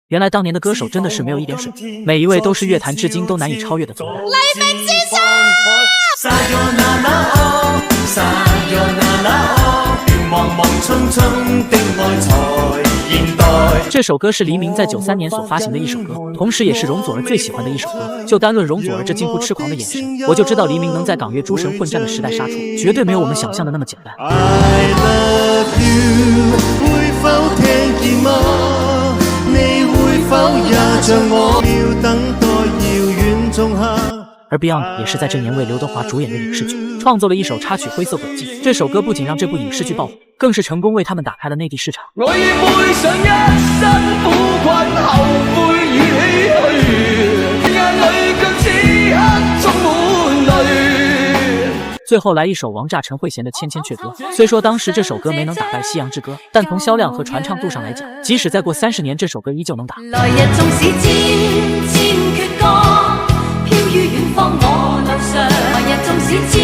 原来当年的歌手真的是没有一点水平，每一位都是乐坛至今都难以超越的存在。黎明先生。这首歌是黎明在93年所发行的一首歌，同时也是容祖儿最喜欢的一首歌。就单论容祖儿这近乎痴狂的眼神，我就知道黎明能在港乐诸神混战的时代杀出，绝对没有我们想象的那么简单。I love you， 會否聽見嗎？你會否也像我，要等待遙遠仲夏。而 Beyond 也是在这年为劉德華主演的影視劇創作了一首插曲《灰色軌跡》。這首歌不僅讓這部影視劇爆火，更是成功為他們打開了內地市場。我已背上一身苦困，後悔已唏噓，眼裏卻此刻充滿淚。最後來一首王炸陳慧嫻的《千千闕歌》。雖說當時這首歌沒能打敗《西洋之歌》，但從銷量和傳唱度上來講，即使再過30年，這首歌依舊能打。來日縱使千千闕歌，飄於遠方我路上，來日縱使千